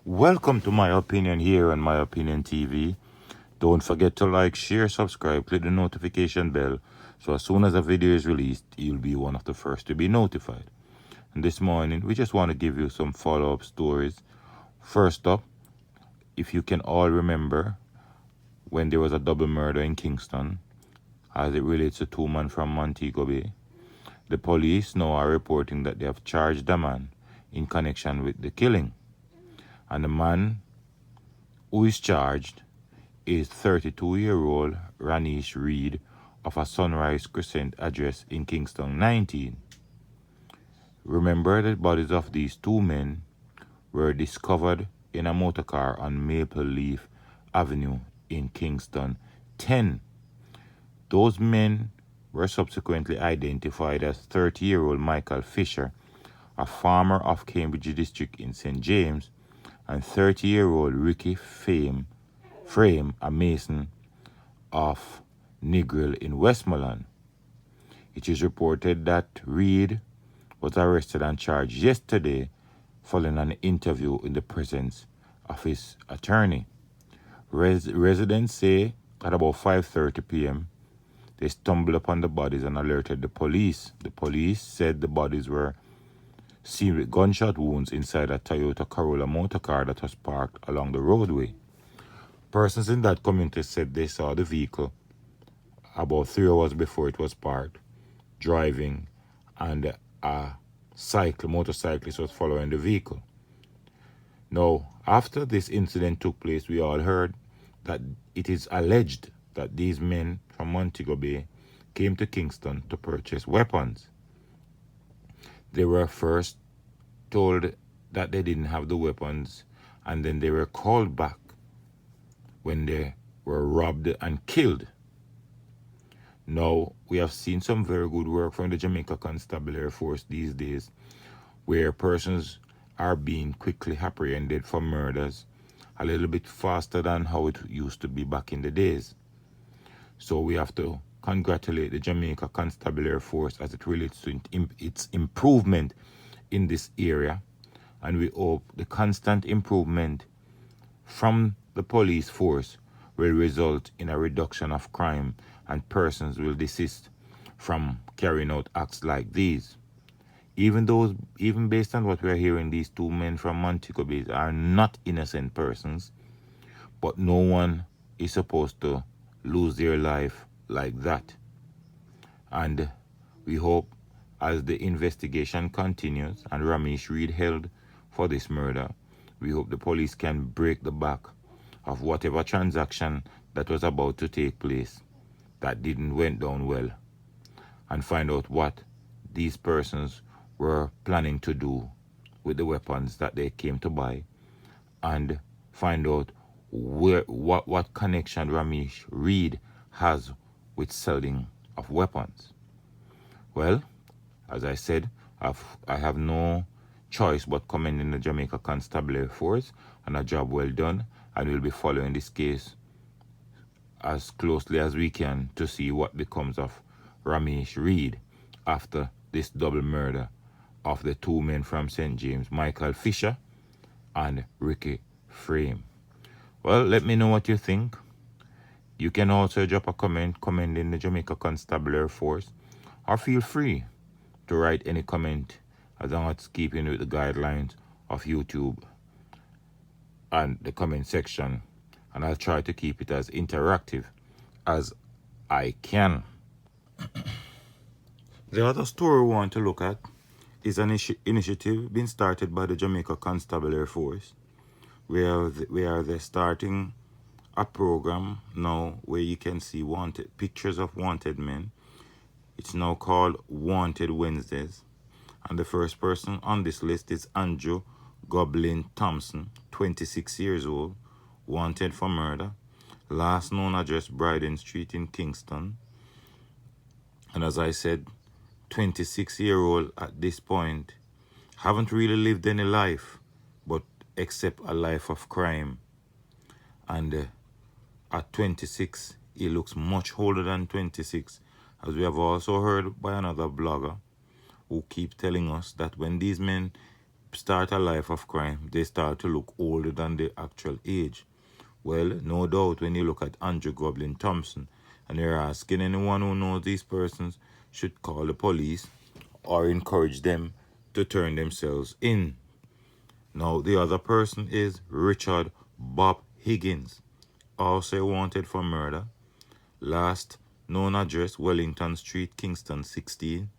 Welcome to My Opinion here on My Opinion TV. Don't forget to like, share, subscribe, click the notification bell so as soon as a video is released, you'll be one of the first to be notified. And this morning, we just want to give you some follow-up stories. First up, if you can all remember when there was a double murder in Kingston, as it relates to two men from Montego Bay, the police now are reporting that they have charged a man in connection with the killing. And the man who is charged is 32-year-old Ranish Reed of a Sunrise Crescent address in Kingston 19. Remember, the bodies of these two men were discovered in a motorcar on Maple Leaf Avenue in Kingston 10. Those men were subsequently identified as 30-year-old Michael Fisher, a farmer of Cambridge District in St. James, and 30-year-old Ricky Frame, a mason of Negril in Westmoreland. It is reported that Reed was arrested and charged yesterday following an interview in the presence of his attorney. Residents say at about 5:30 p.m. they stumbled upon the bodies and alerted the police. The police said the bodies were seen with gunshot wounds inside a Toyota Corolla motorcar that was parked along the roadway. Persons in that community said they saw the vehicle about 3 hours before it was parked, driving, and a motorcyclist was following the vehicle. Now, after this incident took place, we all heard that it is alleged that these men from Montego Bay came to Kingston to purchase weapons. They were first told that they didn't have the weapons, and then they were called back when they were robbed and killed. Now, we have seen some very good work from the Jamaica Constabulary Force these days, where persons are being quickly apprehended for murders a little bit faster than how it used to be back in the days. So we have to congratulate the Jamaica Constabulary Force as it relates to its improvement in this area, and we hope the constant improvement from the police force will result in a reduction of crime and persons will desist from carrying out acts like these. Even based on what we are hearing, these two men from Montego Bay are not innocent persons, but no one is supposed to lose their life like that. And we hope as the investigation continues and Ranish Reed held for this murder, we hope the police can break the back of whatever transaction that was about to take place that didn't went down well, and find out what these persons were planning to do with the weapons that they came to buy, and find out what connection Ranish Reed has with selling of weapons. Well, as I said, I have no choice but commending the Jamaica Constabulary Force on a job well done, and we'll be following this case as closely as we can to see what becomes of Ranish Reed after this double murder of the two men from St. James, Michael Fisher and Ricky Frame. Well, let me know what you think. You can also drop a comment commending the Jamaica Constabulary Force, or feel free to write any comment as long as it's keeping with the guidelines of YouTube and the comment section, and I'll try to keep it as interactive as I can. The other story we want to look at is an initiative being started by the Jamaica Constabulary Force, where they're starting a program now where you can see pictures of wanted men. It's now called Wanted Wednesdays, and the first person on this list is Andrew Goblin Thompson, 26 years old, wanted for murder, last known address Bryden Street in Kingston. And as I said, 26-year-old at this point, haven't really lived any life, but except a life of crime. And at 26, he looks much older than 26, as we have also heard by another blogger who keep telling us that when these men start a life of crime, they start to look older than their actual age. Well, no doubt when you look at Andrew Goblin Thompson and you're asking anyone who knows these persons should call the police or encourage them to turn themselves in. Now, the other person is Richard Bob Higgins, also wanted for murder. Last known address, Wellington Street, Kingston 16,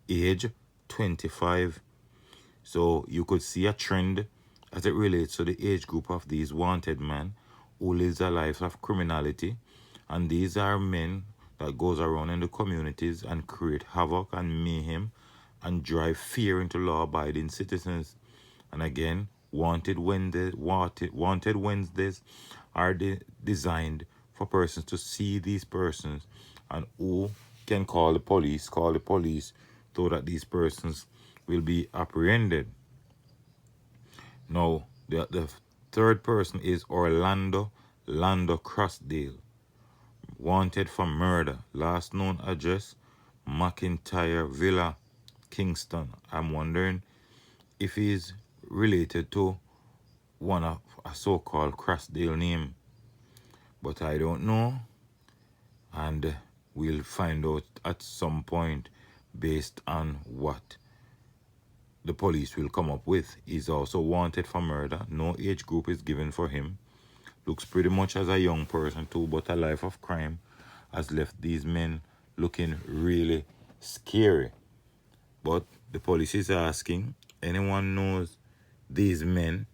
age 25. So you could see a trend as it relates to the age group of these wanted men who lives a life of criminality. And these are men that goes around in the communities and create havoc and mayhem and drive fear into law-abiding citizens. And again, wanted Wednesdays are designed for persons to see these persons and who can call the police so that these persons will be apprehended. Now, the third person is Orlando Crossdale, wanted for murder. Last known address, McIntyre Villa, Kingston. I'm wondering if he's related to one of a so-called Crossdale name, but I don't know, and we'll find out at some point based on what the police will come up with. He's also wanted for murder. No age group is given for him. Looks pretty much as a young person too, but a life of crime has left these men looking really scary. But the police is asking, anyone knows these men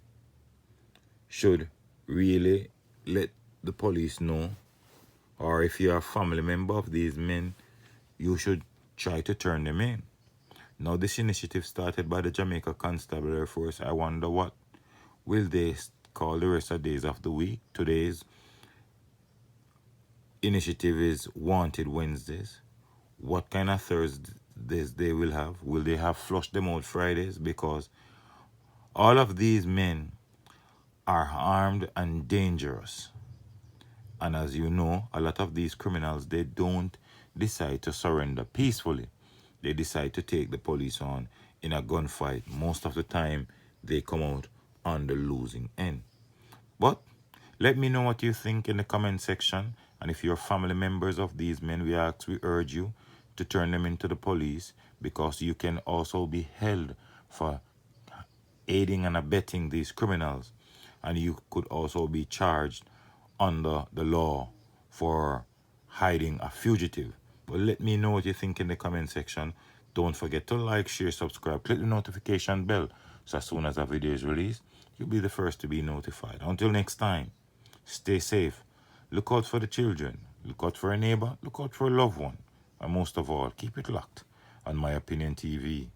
should really let the police know, or if you're a family member of these men, you should try to turn them in. Now, this initiative started by the Jamaica Constabulary Force. I wonder what will they call the rest of the days of the week. Today's initiative is Wanted Wednesdays. What kind of Thursdays they will have? Will they have Flush Them Out Fridays? Because all of these men are armed and dangerous. And as you know, a lot of these criminals, they don't decide to surrender peacefully. They decide to take the police on in a gunfight. Most of the time, they come out on the losing end. But let me know what you think in the comment section. And if you're family members of these men, we urge you to turn them into the police, because you can also be held for aiding and abetting these criminals. And you could also be charged under the law for hiding a fugitive. But let me know what you think in the comment section. Don't forget to like, share, subscribe, click the notification bell, so as soon as a video is released, you'll be the first to be notified. Until next time, stay safe. Look out for the children. Look out for a neighbor. Look out for a loved one. And most of all, keep it locked on My Opinion TV.